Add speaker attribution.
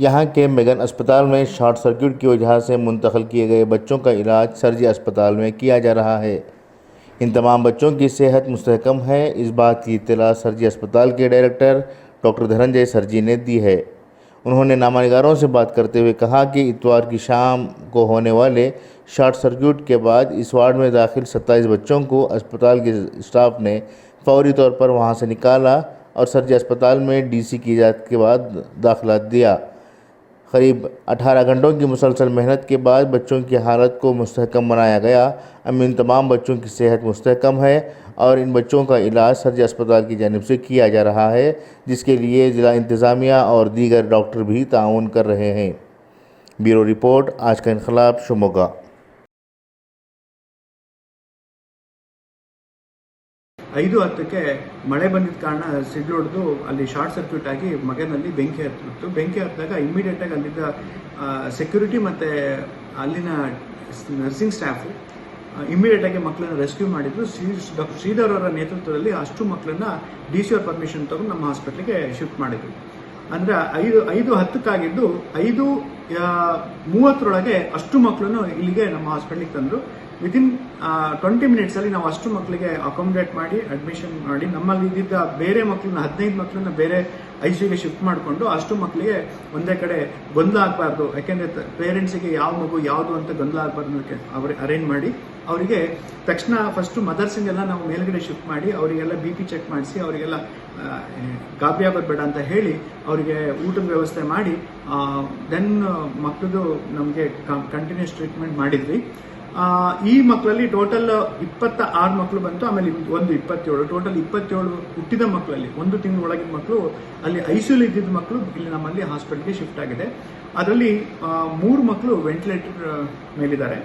Speaker 1: यहाँ के मेगन अस्पताल में शॉर्ट सर्किट की वजह से मुंतकिल किए गए बच्चों का इलाज सरजी अस्पताल में किया जा रहा है। इन तमाम बच्चों की सेहत मुस्तहकम है। इस बात की इत्तला सरजी अस्पताल के डायरेक्टर डॉक्टर धनंजय सरजी ने दी है। उन्होंने नामानिगारों से बात करते हुए कहा कि इतवार की शाम को होने वाले शॉर्ट सर्किट के बाद इस वार्ड में दाखिल 27 बच्चों को अस्पताल के स्टाफ ने फौरी तौर पर वहां से निकाला और सरजी अस्पताल में डीसी की इजाज़त के बाद दाखिला दिया। करीब 18 घंटों की मुसलसल मेहनत के बाद बच्चों की हालत को मुस्तहकम बनाया गया। अब इन तमाम बच्चों की सेहत मुस्तहकम है और इन बच्चों का इलाज सरजी अस्पताल की जानिब से किया जा रहा है, जिसके लिए ज़िला इंतज़ामिया और दीगर डॉक्टर भी ताउन कर रहे हैं। ब्यूरो रिपोर्ट, आज का इनकलाब, शिवमोगा।
Speaker 2: 5:10ಕ್ಕೆ ಮಳೆ ಬಂದಿದ್ದ ಕಾರಣ ಸಿಡ್ಲೊಡೆದು ಅಲ್ಲಿ ಶಾರ್ಟ್ ಸರ್ಕ್ಯೂಟ್ ಆಗಿ ಮಗನಲ್ಲಿ ಬೆಂಕಿ ಹತ್ತಿತ್ತು. ಬೆಂಕಿ ಹತ್ತಿದಾಗ ಇಮಿಡಿಯೇಟಾಗಿ ಅಲ್ಲಿದ್ದ ಸೆಕ್ಯೂರಿಟಿ ಮತ್ತು ಅಲ್ಲಿನ ನರ್ಸಿಂಗ್ ಸ್ಟಾಫು ಇಮಿಡಿಯೇಟಾಗಿ ಮಕ್ಕಳನ್ನ ರೆಸ್ಕ್ಯೂ ಮಾಡಿದ್ರು. ಡಾಕ್ಟರ್ ಶ್ರೀಧರ್ ಅವರ ನೇತೃತ್ವದಲ್ಲಿ ಅಷ್ಟು ಮಕ್ಕಳನ್ನ ಡಿ ಸಿ ಅವ್ರ ಪರ್ಮಿಷನ್ ತಗೊಂಡು ನಮ್ಮ ಹಾಸ್ಪಿಟ್ಲಿಗೆ ಶಿಫ್ಟ್ ಮಾಡಿದ್ರು. ಅಂದರೆ 5:10 5:30 ಅಷ್ಟು ಮಕ್ಕಳನ್ನು ಇಲ್ಲಿಗೆ ನಮ್ಮ ಹಾಸ್ಪಿಟ್ಲಿಗೆ ತಂದರು. ವಿತಿನ್ 20 ಮಿನಿಟ್ಸಲ್ಲಿ ನಾವು ಅಷ್ಟು ಮಕ್ಕಳಿಗೆ ಅಕಾಮಿಡೇಟ್ ಮಾಡಿ ಅಡ್ಮಿಷನ್ ಮಾಡಿ ನಮ್ಮಲ್ಲಿ ಇದ್ದಿದ್ದ ಬೇರೆ ಮಕ್ಕಳನ್ನ 15 ಮಕ್ಕಳನ್ನ ಬೇರೆ ಐಸಿಯುಗೆ ಶಿಫ್ಟ್ ಮಾಡಿಕೊಂಡು ಅಷ್ಟು ಮಕ್ಕಳಿಗೆ ಒಂದೇ ಕಡೆ ಗೊಂದಲ ಆಗಬಾರ್ದು, ಯಾಕೆಂದರೆ ಪೇರೆಂಟ್ಸಿಗೆ ಯಾವ ಮಗು ಯಾವುದು ಅಂತ ಗೊಂದಲ ಆಗಬಾರ್ದು ಅವ್ರಿಗೆ ಅರೇಂಜ್ ಮಾಡಿ ಅವರಿಗೆ ತಕ್ಷಣ ಫಸ್ಟು ಮದರ್ಸಿಗೆಲ್ಲ ನಾವು ಮೇಲ್ಗಡೆ ಶಿಫ್ಟ್ ಮಾಡಿ ಅವರಿಗೆಲ್ಲ BP ಚೆಕ್ ಮಾಡಿಸಿ ಅವರಿಗೆಲ್ಲ ಗಾಬರಿ ಆಗೋದು ಬೇಡ ಅಂತ ಹೇಳಿ ಅವರಿಗೆ ಊಟದ ವ್ಯವಸ್ಥೆ ಮಾಡಿ ದೆನ್ ಮಕ್ಕಳದು ನಮಗೆ ಕಂಟಿನ್ಯೂಸ್ ಟ್ರೀಟ್ಮೆಂಟ್ ಮಾಡಿದ್ವಿ. ಈ ಮಕ್ಕಳಲ್ಲಿ ಟೋಟಲ್ 26 ಮಕ್ಕಳು ಬಂತು. ಆಮೇಲೆ ಒಂದು 27, ಟೋಟಲ್ 27 ಹುಟ್ಟಿದ ಮಕ್ಕಳಲ್ಲಿ 1 ತಿಂಗಳ ಒಳಗಿನ ಮಕ್ಕಳು ಅಲ್ಲಿ ಐಸಿಯುಲಿ ಇದ್ದಿದ್ದ ಮಕ್ಕಳು ಇಲ್ಲಿ ನಮ್ಮಲ್ಲಿ ಹಾಸ್ಪಿಟಲ್ಗೆ ಶಿಫ್ಟ್ ಆಗಿದೆ. ಅದರಲ್ಲಿ 3 ಮಕ್ಕಳು ವೆಂಟಿಲೇಟರ್ ಮೇಲಿದ್ದಾರೆ.